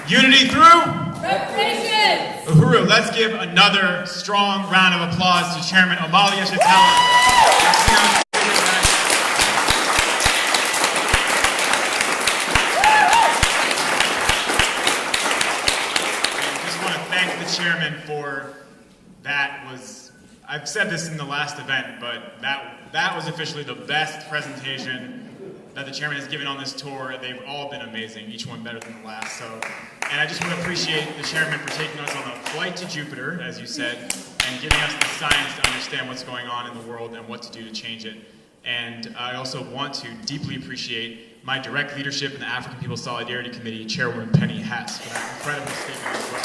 Unity through? Reparations! Uhuru, let's give another strong round of applause to Chairman Amalia Shatella. Chairman for I've said this in the last event, but that was officially the best presentation that the chairman has given on this tour. They've all been amazing, each one better than the last. And I just want to appreciate the chairman for taking us on a flight to Jupiter, as you said, and giving us the science to understand what's going on in the world and what to do to change it. And I also want to deeply appreciate my direct leadership in the African People's Solidarity Committee, Chairwoman Penny Hess, for that incredible statement as well.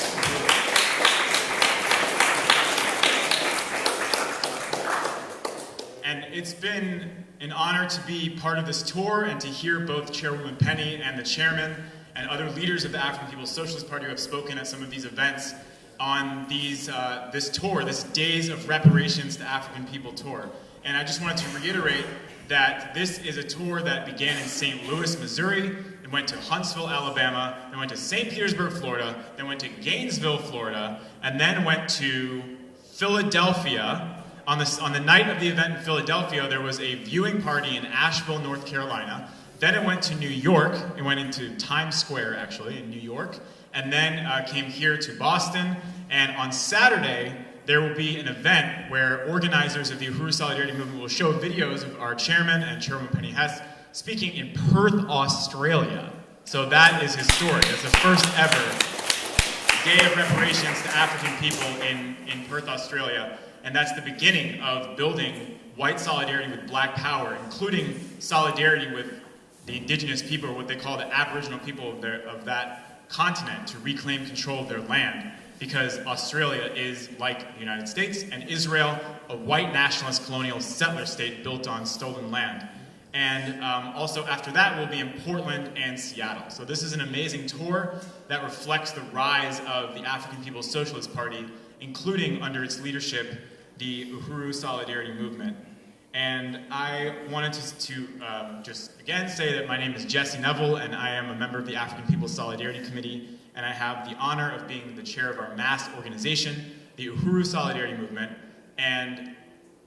And it's been an honor to be part of this tour and to hear both Chairwoman Penny and the chairman and other leaders of the African People's Socialist Party who have spoken at some of these events on this tour, this Days of Reparations to African People tour. And I just wanted to reiterate that this is a tour that began in St. Louis, Missouri, and went to Huntsville, Alabama, then went to St. Petersburg, Florida, then went to Gainesville, Florida, and then went to Philadelphia. On the night of the event in Philadelphia, there was a viewing party in Asheville, North Carolina. Then it went to New York. It went into Times Square, actually, in New York. And then came here to Boston. And on Saturday, there will be an event where organizers of the Uhuru Solidarity Movement will show videos of our chairman and Chairwoman Penny Hess speaking in Perth, Australia. So that is historic. It's the first ever Day of Reparations to African people in Perth, Australia. And that's the beginning of building white solidarity with black power, including solidarity with the indigenous people, or what they call the Aboriginal people of that continent, to reclaim control of their land. Because Australia is, like the United States and Israel, a white nationalist colonial settler state built on stolen land. And also after that will be in Portland and Seattle. So this is an amazing tour that reflects the rise of the African People's Socialist Party, including under its leadership, the Uhuru Solidarity Movement. And I wanted to just again say that my name is Jesse Nevel, and I am a member of the African People's Solidarity Committee, and I have the honor of being the chair of our mass organization, the Uhuru Solidarity Movement. And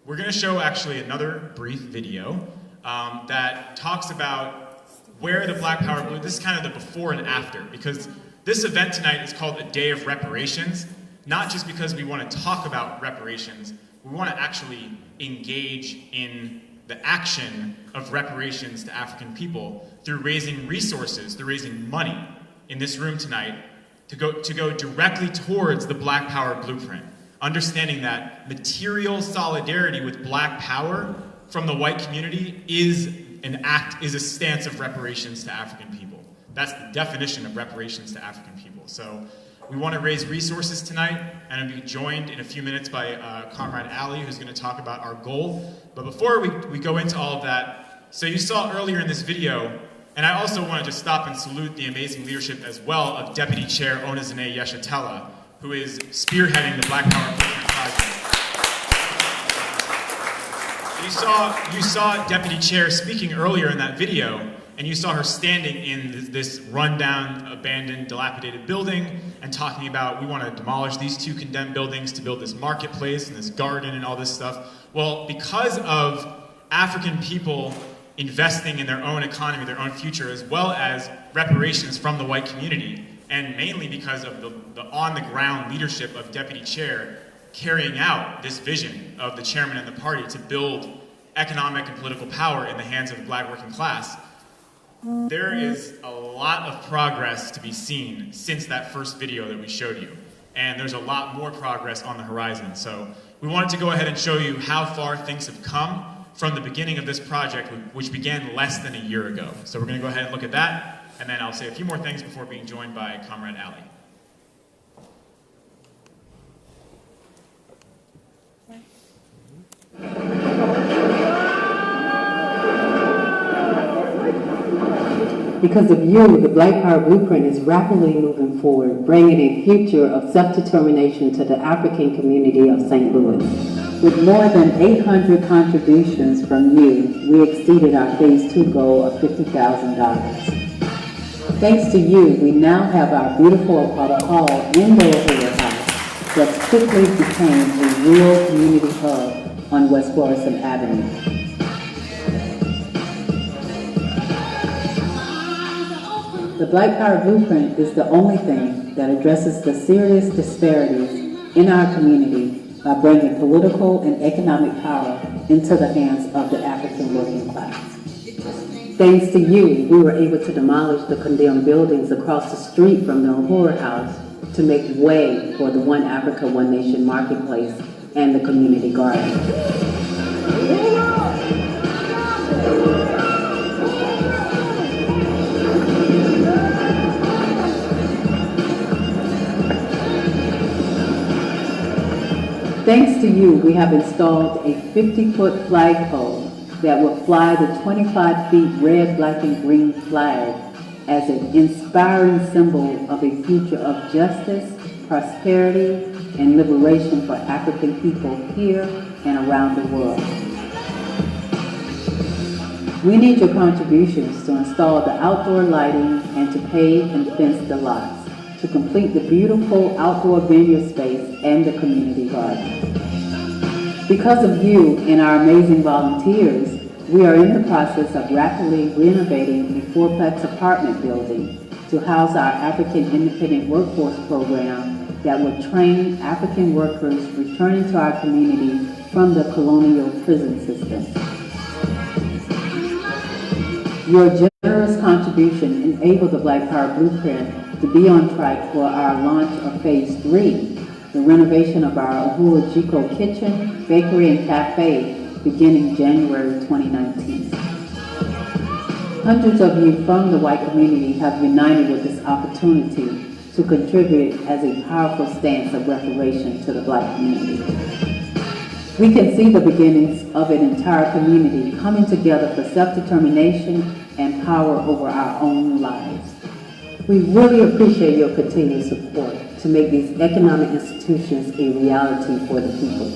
we're going to show actually another brief video that talks about where the Black Power movement, this is kind of the before and after, because this event tonight is called a Day of Reparations, not just because we want to talk about reparations, we want to actually engage in the action of reparations to African people through raising resources, through raising money in this room tonight to go directly towards the Black Power blueprint, understanding that material solidarity with black power from the white community is a stance of reparations to African people. That's the definition of reparations to African people. So we want to raise resources tonight, and I'll be joined in a few minutes by Comrade Ali, who's going to talk about our goal. But before we go into all of that, so you saw earlier in this video, and I also wanted to stop and salute the amazing leadership as well of Deputy Chair Onezene Yeshatella, who is spearheading the Black Power Movement project. You saw Deputy Chair speaking earlier in that video, and you saw her standing in this rundown, abandoned, dilapidated building and talking about, we want to demolish these two condemned buildings to build this marketplace and this garden and all this stuff. Well, because of African people investing in their own economy, their own future, as well as reparations from the white community, and mainly because of the on-the-ground leadership of Deputy Chair carrying out this vision of the chairman and the party to build economic and political power in the hands of the black working class, there is a lot of progress to be seen since that first video that we showed you. And there's a lot more progress on the horizon. So we wanted to go ahead and show you how far things have come from the beginning of this project, which began less than a year ago. So we're going to go ahead and look at that, and then I'll say a few more things before being joined by Comrade Ali. Because of you, the Black Power Blueprint is rapidly moving forward, bringing a future of self-determination to the African community of St. Louis. With more than 800 contributions from you, we exceeded our Phase 2 goal of $50,000. Thanks to you, we now have our beautiful hall in the Uhuru House that quickly became a real community hub on West Florissant Avenue. The Black Power Blueprint is the only thing that addresses the serious disparities in our community by bringing political and economic power into the hands of the African working class. Thanks to you, we were able to demolish the condemned buildings across the street from the Uhuru House to make way for the One Africa, One Nation Marketplace and the community garden. Thanks to you, we have installed a 50-foot flagpole that will fly the 25 feet red, black, and green flag as an inspiring symbol of a future of justice, prosperity, and liberation for African people here and around the world. We need your contributions to install the outdoor lighting and to pave and fence the lots, to complete the beautiful outdoor venue space and the community garden. Because of you and our amazing volunteers, we are in the process of rapidly renovating a fourplex apartment building to house our African Independent Workforce Program that will train African workers returning to our community from the colonial prison system. Your generous contribution enabled the Black Power Blueprint to be on track for our launch of Phase 3, the renovation of our Uhuru Jiko kitchen, bakery, and cafe beginning January 2019. Hundreds of you from the white community have united with this opportunity to contribute as a powerful stance of reparation to the Black community. We can see the beginnings of an entire community coming together for self-determination and power over our own lives. We really appreciate your continued support to make these economic institutions a reality for the people.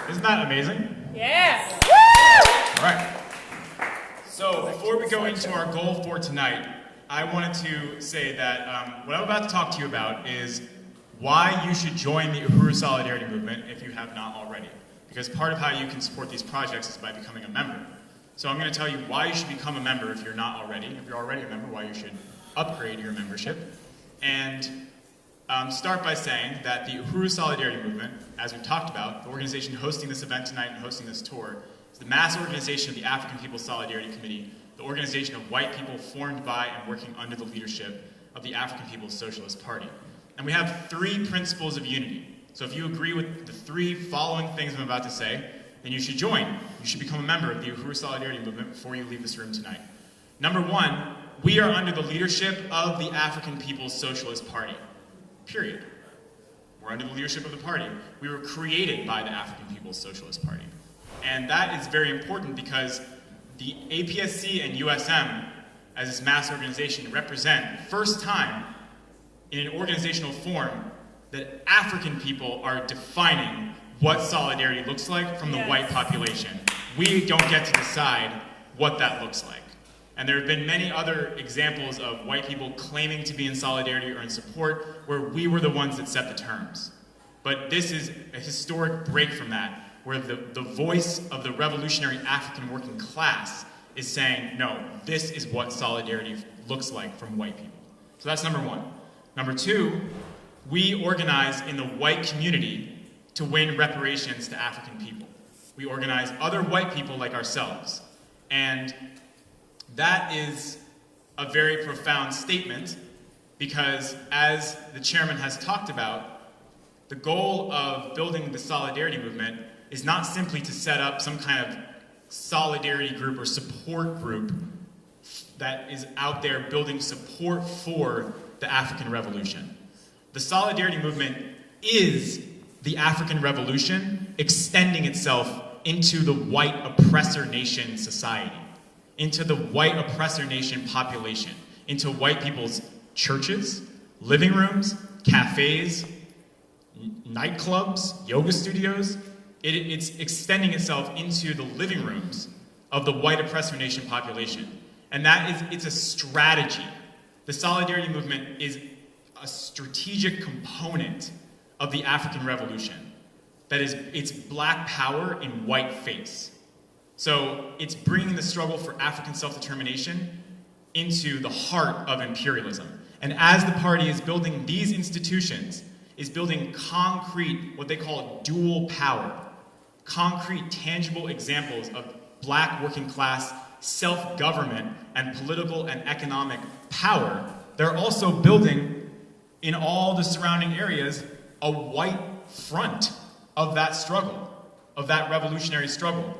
Isn't that amazing? Yes. All right. So before we go into our goal for tonight, I wanted to say that what I'm about to talk to you about is why you should join the Uhuru Solidarity Movement if you have not already. Because part of how you can support these projects is by becoming a member. So I'm going to tell you why you should become a member if you're not already. If you're already a member, why you should upgrade your membership. And start by saying that the Uhuru Solidarity Movement, as we've talked about, the organization hosting this event tonight and hosting this tour, is the mass organization of the African People's Solidarity Committee, the organization of white people formed by and working under the leadership of the African People's Socialist Party. And we have 3 principles of unity. So if you agree with the 3 following things I'm about to say, then you should join. You should become a member of the Uhuru Solidarity Movement before you leave this room tonight. Number 1, we are under the leadership of the African People's Socialist Party. Period. We're under the leadership of the party. We were created by the African People's Socialist Party. And that is very important because the APSC and USM, as this mass organization, represent, first time in an organizational form, that African people are defining what solidarity looks like from the white population. We don't get to decide what that looks like. And there have been many other examples of white people claiming to be in solidarity or in support where we were the ones that set the terms. But this is a historic break from that, where the voice of the revolutionary African working class is saying, no, this is what solidarity looks like from white people. So that's number 1. Number 2, we organize in the white community to win reparations to African people. We organize other white people like ourselves. And that is a very profound statement because, as the chairman has talked about, the goal of building the solidarity movement is not simply to set up some kind of solidarity group or support group that is out there building support for the African Revolution. The solidarity movement is the African Revolution extending itself into the white oppressor nation society, into the white oppressor nation population, into white people's churches, living rooms, cafes, nightclubs, yoga studios. It's extending itself into the living rooms of the white oppressor nation population. And it's a strategy. The solidarity movement is a strategic component of the African Revolution. That is, it's black power in white face. So it's bringing the struggle for African self-determination into the heart of imperialism. And as the party is building these institutions, is building concrete, what they call dual power, concrete, tangible examples of black working class self-government and political and economic power, they're also building in all the surrounding areas a white front of that struggle, of that revolutionary struggle,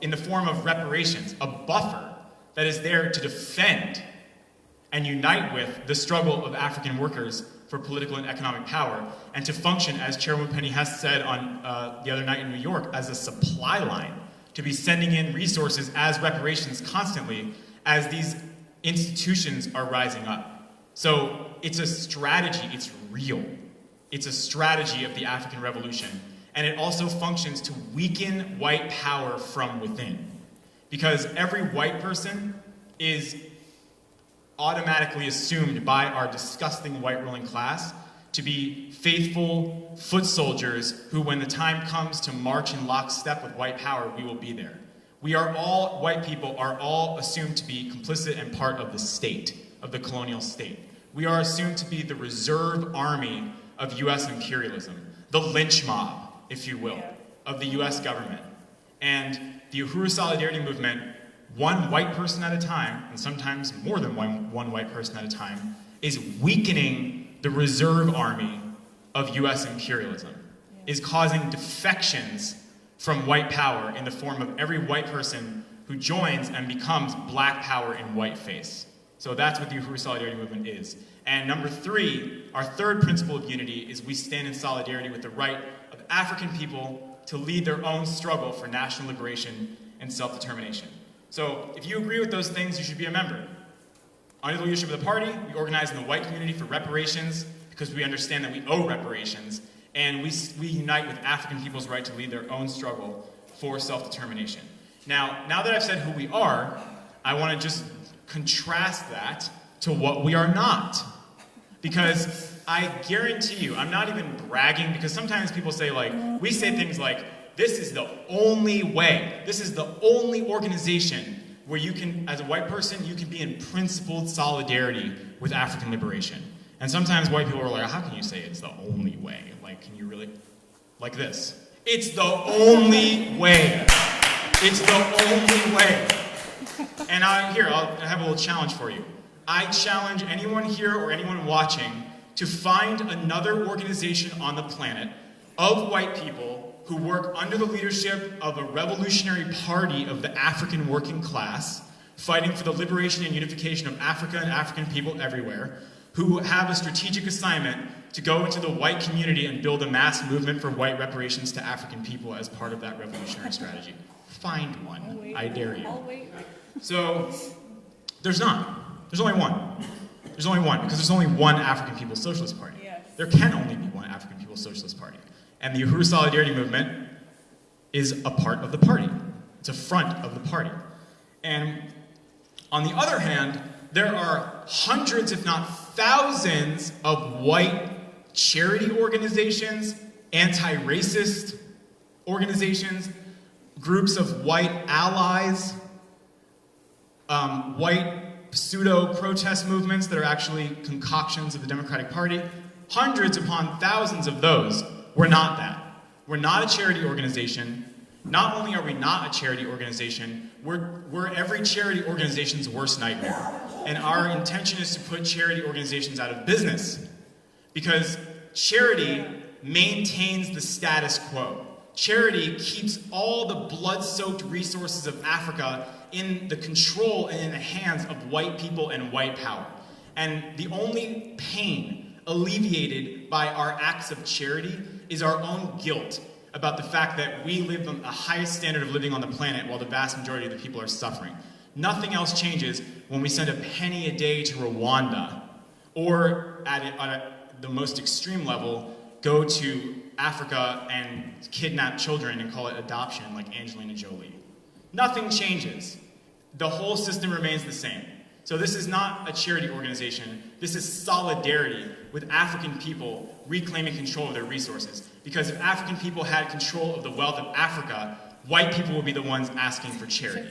in the form of reparations, a buffer that is there to defend and unite with the struggle of African workers for political and economic power, and to function, as Chairwoman Penny Hess said on the other night in New York, as a supply line, to be sending in resources as reparations constantly as these institutions are rising up. So it's a strategy, it's real. It's a strategy of the African Revolution. And it also functions to weaken white power from within. Because every white person is automatically assumed by our disgusting white ruling class to be faithful foot soldiers who, when the time comes to march in lockstep with white power, we will be there. We are all, white people are all assumed to be complicit and part of the state, of the colonial state. We are assumed to be the reserve army of US imperialism, the lynch mob, if you will, of the US government. And the Uhuru Solidarity Movement, one white person at a time, and sometimes more than one white person at a time, is weakening the reserve army of US imperialism, is causing defections from white power in the form of every white person who joins and becomes black power in white face. So that's what the Uhuru Solidarity Movement is. And number three, our third principle of unity is we stand in solidarity with the right of African people to lead their own struggle for national liberation and self-determination. So if you agree with those things, you should be a member. Under the leadership of the party, we organize in the white community for reparations because we understand that we owe reparations, and we unite with African people's right to lead their own struggle for self-determination. Now that I've said who we are, I want to just contrast that to what we are not. Because I guarantee you, I'm not even bragging, because sometimes people say, like, we say things like, this is the only way, this is the only organization where you can, as a white person, you can be in principled solidarity with African liberation. And sometimes white people are like, how can you say it's the only way? Like, can you really? Like this. It's the only way. It's the only way. And I have a little challenge for you. I challenge anyone here or anyone watching to find another organization on the planet of white people who work under the leadership of a revolutionary party of the African working class, fighting for the liberation and unification of Africa and African people everywhere, who have a strategic assignment to go into the white community and build a mass movement for white reparations to African people as part of that revolutionary strategy. Find one. I dare you. So, there's not. There's only one. There's only one, because there's only one African People's Socialist Party. Yes. There can only be one African People's Socialist Party. And the Uhuru Solidarity Movement is a part of the party. It's a front of the party. And on the other hand, there are hundreds, if not thousands, of white charity organizations, anti-racist organizations, groups of white allies, white pseudo-protest movements that are actually concoctions of the Democratic Party. Hundreds upon thousands of those. We're not that. We're not a charity organization. Not only are we not a charity organization, we're every charity organization's worst nightmare. And our intention is to put charity organizations out of business. Because charity maintains the status quo. Charity keeps all the blood-soaked resources of Africa in the control and in the hands of white people and white power. And the only pain alleviated by our acts of charity is our own guilt about the fact that we live on the highest standard of living on the planet while the vast majority of the people are suffering. Nothing else changes when we send a penny a day to Rwanda, or at the most extreme level, go to Africa and kidnap children and call it adoption like Angelina Jolie. Nothing changes. The whole system remains the same. So this is not a charity organization. This is solidarity with African people reclaiming control of their resources. Because if African people had control of the wealth of Africa, white people would be the ones asking for charity.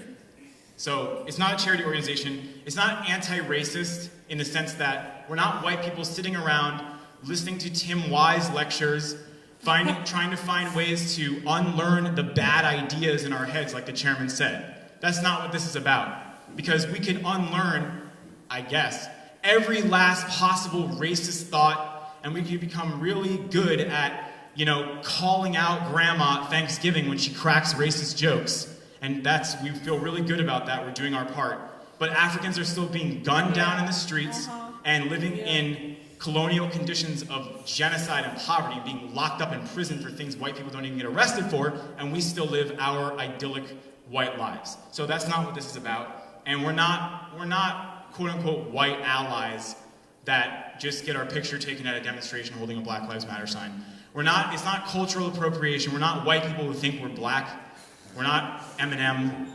So it's not a charity organization. It's not anti-racist in the sense that we're not white people sitting around listening to Tim Wise lectures, trying to find ways to unlearn the bad ideas in our heads, like the chairman said. That's not what this is about. Because we can unlearn, I guess, every last possible racist thought, and we can become really good at, calling out grandma at Thanksgiving when she cracks racist jokes. And we feel really good about that. We're doing our part. But Africans are still being gunned down in the streets and living in colonial conditions of genocide and poverty, being locked up in prison for things white people don't even get arrested for, and we still live our idyllic white lives. So that's not what this is about. And we're not quote-unquote white allies that just get our picture taken at a demonstration holding a Black Lives Matter sign. It's not cultural appropriation. We're not white people who think we're black. We're not Eminem.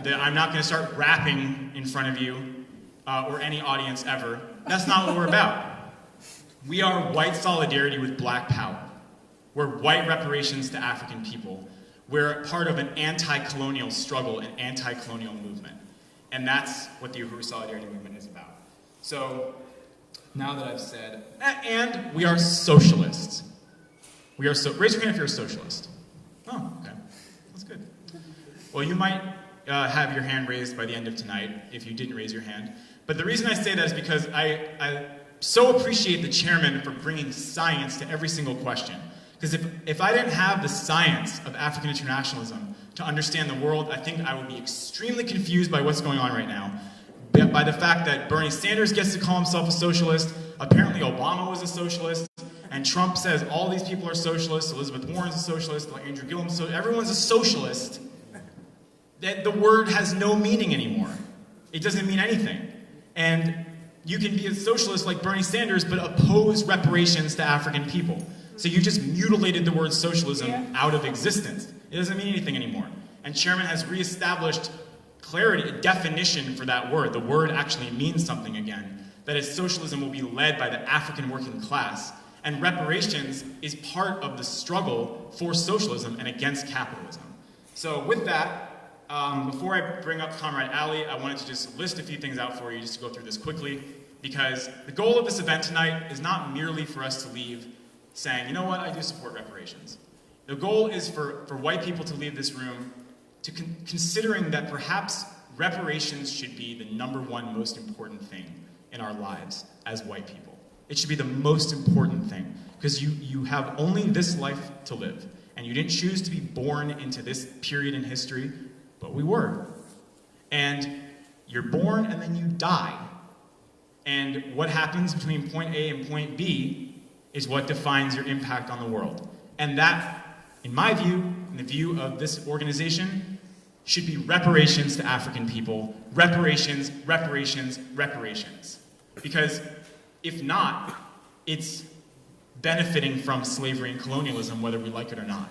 I'm not going to start rapping in front of you or any audience ever. That's not what we're about. We are white solidarity with black power. We're white reparations to African people. We're part of an anti-colonial struggle, an anti-colonial movement. And that's what the Uhuru Solidarity Movement is about. So, now that I've said, and we are socialists. Raise your hand if you're a socialist. Oh, okay. That's good. Well, you might have your hand raised by the end of tonight if you didn't raise your hand. But the reason I say that is because I so appreciate the chairman for bringing science to every single question. Because if I didn't have the science of African internationalism to understand the world, I think I would be extremely confused by what's going on right now. By the fact that Bernie Sanders gets to call himself a socialist, apparently Obama was a socialist, and Trump says all these people are socialists, Elizabeth Warren's a socialist, Andrew Gillum's a socialist, everyone's a socialist. That the word has no meaning anymore. It doesn't mean anything. And you can be a socialist like Bernie Sanders, but oppose reparations to African people. So you just mutilated the word socialism out of existence. It doesn't mean anything anymore. And Chairman has reestablished clarity, a definition for that word. The word actually means something again. That is, socialism will be led by the African working class. And reparations is part of the struggle for socialism and against capitalism. So with that, before I bring up Comrade Ali, I wanted to just list a few things out for you, just to go through this quickly, because the goal of this event tonight is not merely for us to leave saying, you know what, I do support reparations. The goal is for white people to leave this room to considering that perhaps reparations should be the #1 most important thing in our lives as white people. It should be the most important thing, because you have only this life to live, and you didn't choose to be born into this period in history, but we were. And you're born and then you die. And what happens between point A and point B is what defines your impact on the world. And that, in my view, in the view of this organization, should be reparations to African people. Reparations, reparations, reparations. Because if not, it's benefiting from slavery and colonialism, whether we like it or not.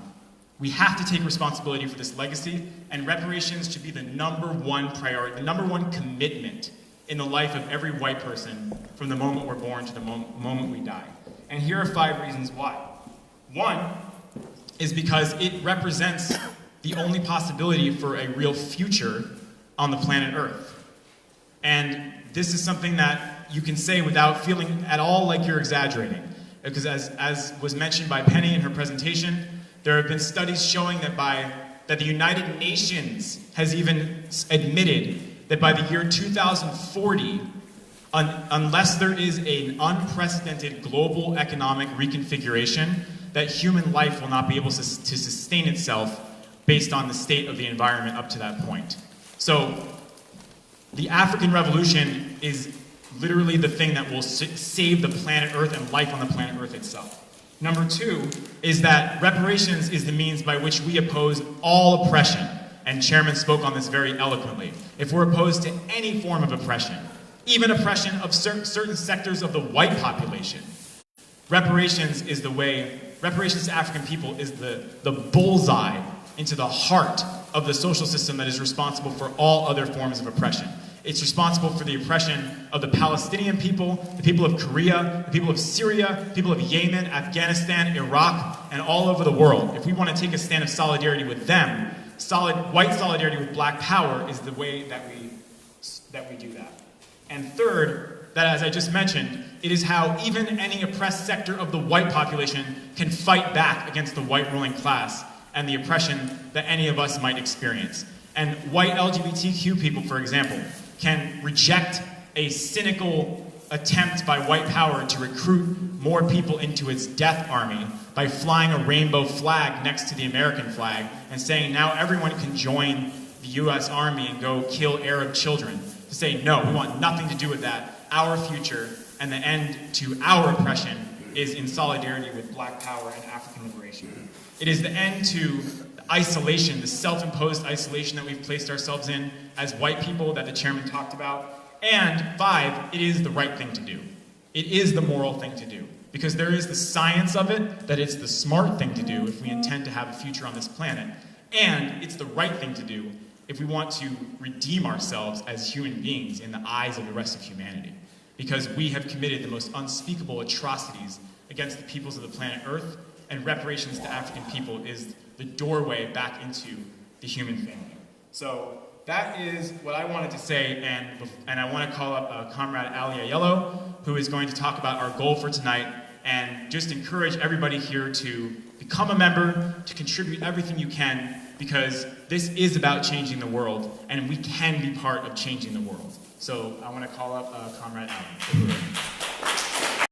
We have to take responsibility for this legacy, and reparations should be the #1 priority, the #1 commitment in the life of every white person from the moment we're born to the moment we die. And here are 5 reasons why. 1 is because it represents the only possibility for a real future on the planet Earth. And this is something that you can say without feeling at all like you're exaggerating. Because as was mentioned by Penny in her presentation, there have been studies showing that the United Nations has even admitted that by the year 2040, unless there is an unprecedented global economic reconfiguration, that human life will not be able to sustain itself based on the state of the environment up to that point. So the African Revolution is literally the thing that will save the planet Earth and life on the planet Earth itself. Number 2 is that reparations is the means by which we oppose all oppression, and Chairman spoke on this very eloquently. If we're opposed to any form of oppression, even oppression of certain sectors of the white population, reparations to African people is the bullseye into the heart of the social system that is responsible for all other forms of oppression. It's responsible for the oppression of the Palestinian people, the people of Korea, the people of Syria, the people of Yemen, Afghanistan, Iraq, and all over the world. If we want to take a stand of solidarity with them, white solidarity with black power is the way that we do that. And third, that as I just mentioned, it is how even any oppressed sector of the white population can fight back against the white ruling class and the oppression that any of us might experience. And white LGBTQ people, for example, can reject a cynical attempt by white power to recruit more people into its death army by flying a rainbow flag next to the American flag and saying now everyone can join the US Army and go kill Arab children. To say, no, we want nothing to do with that. Our future and the end to our oppression is in solidarity with black power and African liberation. It is the end to isolation, the self-imposed isolation that we've placed ourselves in as white people that the chairman talked about. And 5, it is the right thing to do. It is the moral thing to do. Because there is the science of it, that it's the smart thing to do if we intend to have a future on this planet. And it's the right thing to do if we want to redeem ourselves as human beings in the eyes of the rest of humanity. Because we have committed the most unspeakable atrocities against the peoples of the planet Earth, and reparations to African people is the doorway back into the human family. So that is what I wanted to say, and I want to call up Comrade Ali Ayello, who is going to talk about our goal for tonight, and just encourage everybody here to become a member, to contribute everything you can, because this is about changing the world, and we can be part of changing the world. So I want to call up Comrade Ali.